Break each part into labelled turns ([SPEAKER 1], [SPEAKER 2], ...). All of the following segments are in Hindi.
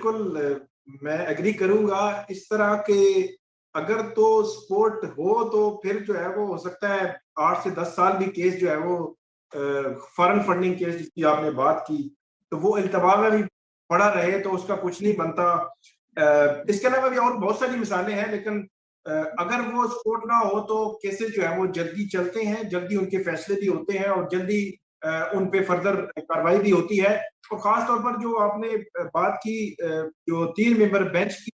[SPEAKER 1] बिल्कुल मैं एग्री करूंगा। इस तरह के अगर तो सपोर्ट हो तो फिर जो है वो हो सकता है 8 से 10 साल भी केस जो है वो फॉरेन फंडिंग केस जिसकी आपने बात की तो वो इल्तवा में भी पड़ा रहे तो उसका कुछ नहीं बनता। इसके अलावा भी और बहुत सारी मिसालें हैं, लेकिन अगर वो सपोर्ट ना हो तो केसेस जो है वो जल्दी चलते हैं, जल्दी उनके फैसले भी होते हैं और जल्दी उन पे फर्दर कार्रवाई भी होती है। और खास तौर पर जो आपने बात की जो 3 मेंबर बेंच की,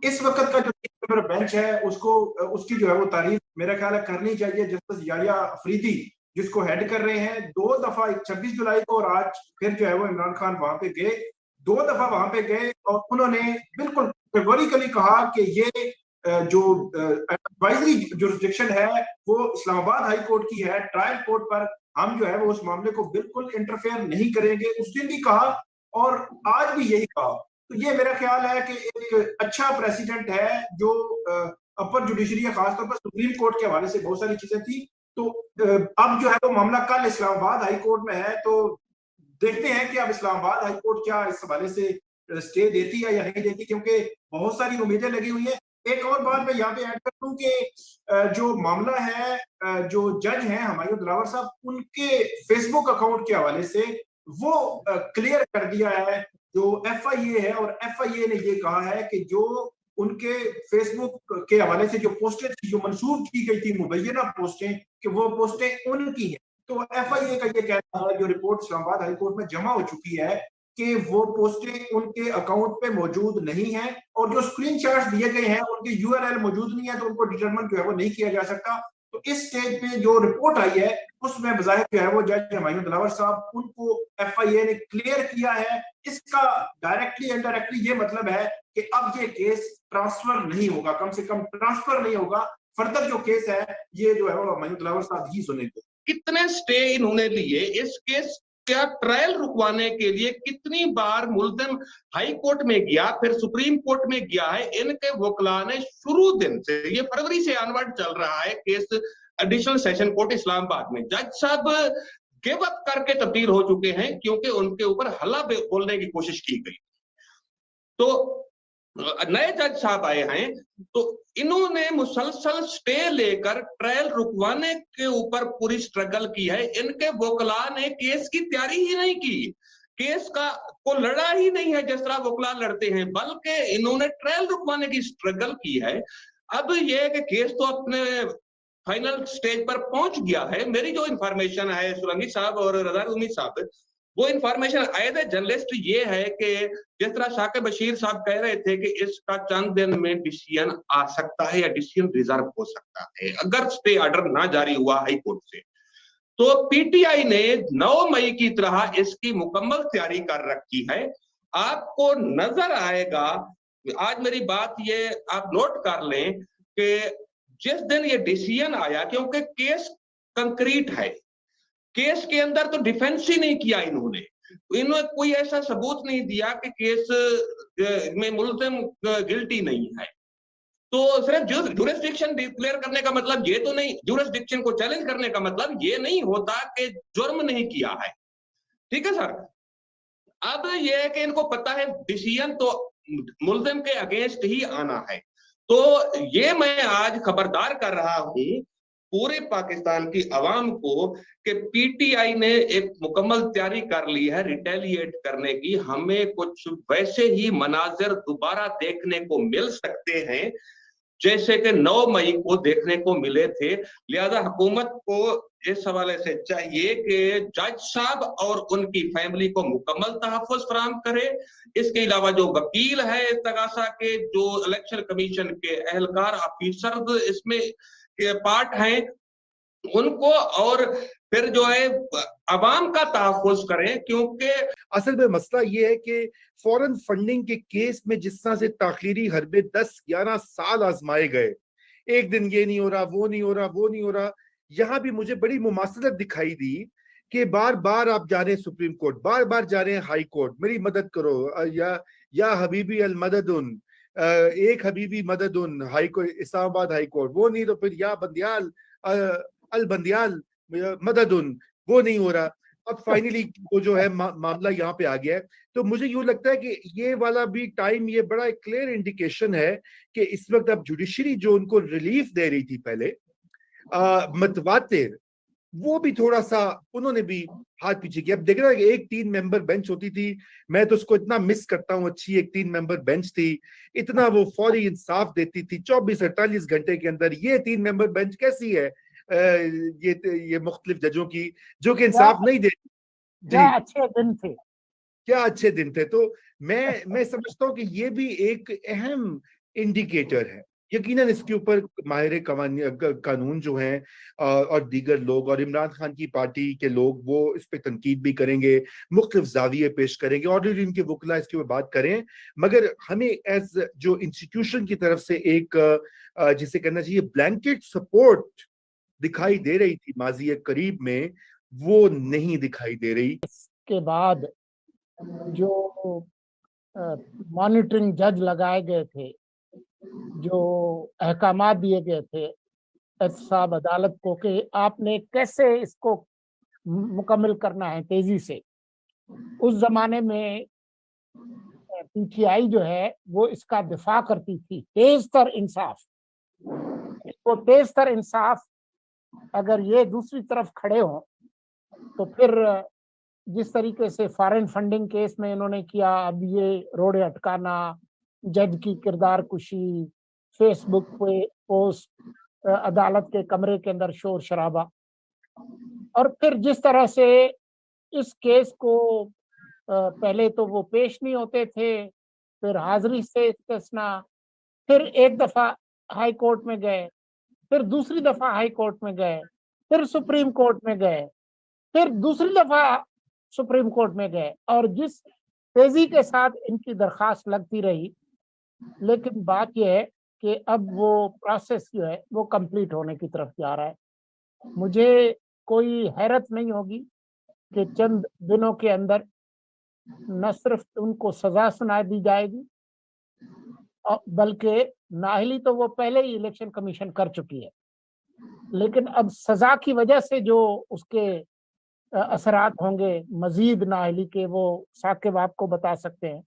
[SPEAKER 1] इस वक्त का जो 3 मेंबर बेंच है उसको उसकी जो है वो तारीफ मेरा ख्याल है करनी चाहिए। जस्टिस याहिया अफरीदी जिसको हेड कर रहे हैं, 2 दफा 26 जुलाई को और आज फिर जो है वो इमरान खान वहां पे गए, 2 दफा वहां पे गए और उन्होंने बिल्कुल कैटेगोरिकली कहा कि ये जो एडवाइजरी जुरिस्डिक्शन है वो इस्लामाबाद हाई कोर्ट की है, ट्रायल कोर्ट पर हम जो है वो उस मामले को बिल्कुल इंटरफेयर नहीं करेंगे। उस दिन भी कहा और आज भी यही कहा। तो ये मेरा ख्याल है कि एक अच्छा प्रेसिडेंट है जो अपर जुडिशरी है, खासतौर पर सुप्रीम कोर्ट के हवाले से बहुत सारी चीजें थी। तो अब जो है वो मामला कल इस्लामाबाद हाई कोर्ट में है, तो देखते हैं कि अब इस्लामाबाद हाई कोर्ट क्या इस हवाले से स्टे देती है या नहीं देती, क्योंकि बहुत सारी उम्मीदें लगी हुई है। एक और बात मैं यहाँ पे ऐड कर दूं कि जो मामला है, जो जज हैं हुमायूं दिलावर साहब, उनके फेसबुक अकाउंट के हवाले से वो क्लियर कर दिया है जो एफआईए है, और एफआईए ने ये कहा है कि जो उनके फेसबुक के हवाले से जो पोस्टें जो मंसूब की गई थी मुबैना पोस्टें, कि वो पोस्टें उनकी हैं। तो एफआईए का ये कहना है, जो रिपोर्ट इस्लामाबाद हाई कोर्ट में जमा हो चुकी है, कि वो पोस्टें उनके अकाउंट पे मौजूद नहीं है और जो स्क्रीनशॉट्स दिए गए हैं उनके यूआरएल मौजूद नहीं है, तो उनको डिटरमिन जो है वो नहीं किया जा सकता। तो इस स्टेज पे जो रिपोर्ट आई है उसमें बज़ाहिर जो है वो जज हुमायूं दिलावर साहब उनको एफआईए ने क्लियर किया है। इसका डायरेक्टली इनडायरेक्टली ये मतलब है कि अब ये केस ट्रांसफर नहीं होगा, कम से कम ट्रांसफर नहीं होगा। फर्दर जो केस है ये जो है वो हुमायूं दिलावर साहब ही सुनेंगे।
[SPEAKER 2] कितने स्टे इन्होंने लिए इस केस क्या ट्रायल रुकवाने के लिए? कितनी बार मुल्जिम हाई कोर्ट में गया, फिर सुप्रीम कोर्ट में गया है? इनके वकला ने शुरू दिन से, ये फरवरी से अनवर्ड चल रहा है case additional session court Islamabad में, जज साहब गिव अप करके तब्दील हो चुके हैं क्योंकि उनके ऊपर हल्ला बोलने की कोशिश की गई। तो नए जज साहब आए हैं तो इन्होंने मुसलसल स्टे लेकर ट्रायल रुकवाने के ऊपर पूरी स्ट्रगल की है। इनके वकला ने केस की तैयारी ही नहीं की, केस को लड़ा ही नहीं है जिस तरह वकला लड़ते हैं, बल्कि इन्होंने ट्रायल रुकवाने की स्ट्रगल की है। अब ये कि केस तो अपने फाइनल स्टेज पर पहुंच गया है। मेरी जो इंफॉर्मेशन है सुरंगी साहब और रजा उम्मीद साहब, वो इंफॉर्मेशन एज ए जर्नलिस्ट ये है कि जिस तरह शाकिब बशीर साहब कह रहे थे कि इसका चंद दिन में डिसीजन आ सकता है या डिसीजन रिजर्व हो सकता है अगर स्टे ऑर्डर ना जारी हुआ हाई कोर्ट से, तो पीटीआई ने 9 मई की तरह इसकी मुकम्मल तैयारी कर रखी है। आपको नजर आएगा, आज मेरी बात ये आप नोट कर लें कि जिस दिन ये डिसीजन आया, क्योंकि केस कंक्रीट है, केस के अंदर तो डिफेंस ही नहीं किया इन्होंने कोई ऐसा सबूत नहीं दिया कि केस में मुल्जिम गिल्टी नहीं है। तो सिर्फ जुरिस्डिक्शन डिक्लेयर करने का मतलब ये तो नहीं, जुरिस्डिक्शन को चैलेंज करने का मतलब ये नहीं होता कि जुर्म नहीं किया है। ठीक है सर, अब ये है कि इनको पता है डिसीजन तो मुल्जिम के अगेंस्ट ही आना है। तो ये मैं आज खबरदार कर रहा हूं पूरे पाकिस्तान की आवाम को कि पीटीआई ने एक मुकम्मल तैयारी कर ली है रिटेलिएट करने की। हमें कुछ वैसे ही मनाजिर दोबारा देखने को मिल सकते हैं जैसे कि 9 मई को देखने को मिले थे। लिहाजा हुकूमत को इस हवाले से चाहिए कि जज साहब और उनकी फैमिली को मुकम्मल तहफ़्फ़ुज़ फराहम करे। इसके अलावा जो वकील है तगासा के, जो इलेक्शन कमीशन के एहलकार ऑफिसर इसमें के पार्ट हैं, उनको और फिर जो है अवाम का तहफ़्फ़ुज़ करें, क्योंकि
[SPEAKER 3] असल में मसला ये है कि फॉरेन फंडिंग के केस में जिस तरह से ताखीरी हरबे 10-11 साल आजमाए गए, एक दिन ये नहीं हो रहा, वो नहीं हो रहा, वो नहीं हो रहा, यहाँ भी मुझे बड़ी मुमासलत दिखाई दी कि बार बार आप जा रहे हैं सुप्रीम कोर्ट, बार बार जा रहे हैं हाई कोर्ट, मेरी मदद करो, या हबीबी अल मददुन, एक हबीबी मददुन high court, Islamabad high court, वो नहीं तो फिर या बंदियाल अल बंदियाल मददुन, वो नहीं हो रहा। अब फाइनली वो जो है मामला यहाँ पे आ गया है। तो मुझे यूं लगता है कि ये वाला भी टाइम, ये बड़ा एक क्लियर इंडिकेशन है कि इस वक्त अब जुडिशरी जो उनको रिलीफ दे रही थी पहले, मतवातिर, वो भी थोड़ा सा उन्होंने भी हाथ पीछे किया। अब देख रहा है कि एक 3 मेंबर बेंच होती थी, मैं तो उसको इतना मिस करता हूँ। अच्छी एक 3 मेंबर बेंच थी, इतना वो फौरी इंसाफ देती थी 24-48 घंटे के अंदर। ये 3 मेंबर बेंच कैसी है ये मुख्तलिफ जजों की, जो कि
[SPEAKER 4] क्या
[SPEAKER 3] इंसाफ नहीं देती।
[SPEAKER 4] क्या
[SPEAKER 3] जी,
[SPEAKER 4] अच्छे दिन थे।
[SPEAKER 3] क्या अच्छे दिन थे। तो मैं समझता हूँ कि ये भी एक अहम इंडिकेटर है। यकीनन इसके ऊपर माहिर कानून जो हैं और दीगर लोग और इमरान खान की पार्टी के लोग, वो इस पे तनकीद भी करेंगे, मुख्तलिफ जाविये पेश करेंगे और इनके वकला इसके ऊपर बात करें। मगर हमें एज जो इंस्टीट्यूशन की तरफ से एक जिसे कहना चाहिए ब्लैंकेट सपोर्ट दिखाई दे रही थी माजी करीब में, वो नहीं दिखाई दे रही।
[SPEAKER 4] के बाद जो मॉनिटरिंग जज लगाए गए थे, जो अहकामात दिए गए थे एहतसाब अदालत को कि आपने कैसे इसको मुकम्मल करना है तेजी से, उस जमाने में पीटीआई जो है वो इसका दिफा करती थी, तेज तर इंसाफ। तो तेज तर इंसाफ अगर ये दूसरी तरफ खड़े हों तो फिर जिस तरीके से फॉरेन फंडिंग केस में इन्होंने किया, अब ये रोड़े अटकाना, जज की किरदार कुशी, फेसबुक पे पोस्ट, अदालत के कमरे के अंदर शोर शराबा, और फिर जिस तरह से इस केस को पहले तो वो पेश नहीं होते थे, फिर हाजिरी से इस्तिस्ना, फिर एक दफा हाई कोर्ट में गए, फिर दूसरी दफा हाई कोर्ट में गए, फिर सुप्रीम कोर्ट में गए, फिर दूसरी दफा सुप्रीम कोर्ट में गए, और जिस तेजी के साथ इनकी दरखास्त लगती रही। लेकिन बात यह है कि अब वो प्रोसेस जो है वो कंप्लीट होने की तरफ जा रहा है। मुझे कोई हैरत नहीं होगी कि चंद दिनों के अंदर न सिर्फ उनको सजा सुना दी जाएगी, बल्कि नाअहली तो वो पहले ही इलेक्शन कमीशन कर चुकी है, लेकिन अब सजा की वजह से जो उसके असरात होंगे मजीद नाअहली के, वो साकिब आपको बता सकते हैं।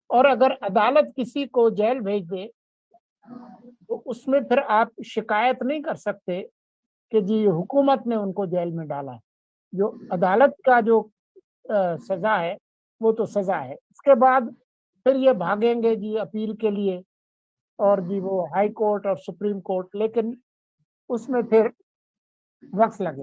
[SPEAKER 4] और अगर अदालत किसी को जेल भेज दे तो उसमें फिर आप शिकायत नहीं कर सकते कि जी हुकूमत ने उनको जेल में डाला है। जो अदालत का जो सजा है वो तो सजा है। इसके बाद फिर ये भागेंगे जी अपील के लिए, और जी वो हाई कोर्ट और सुप्रीम कोर्ट, लेकिन उसमें फिर वक्त लगेगा।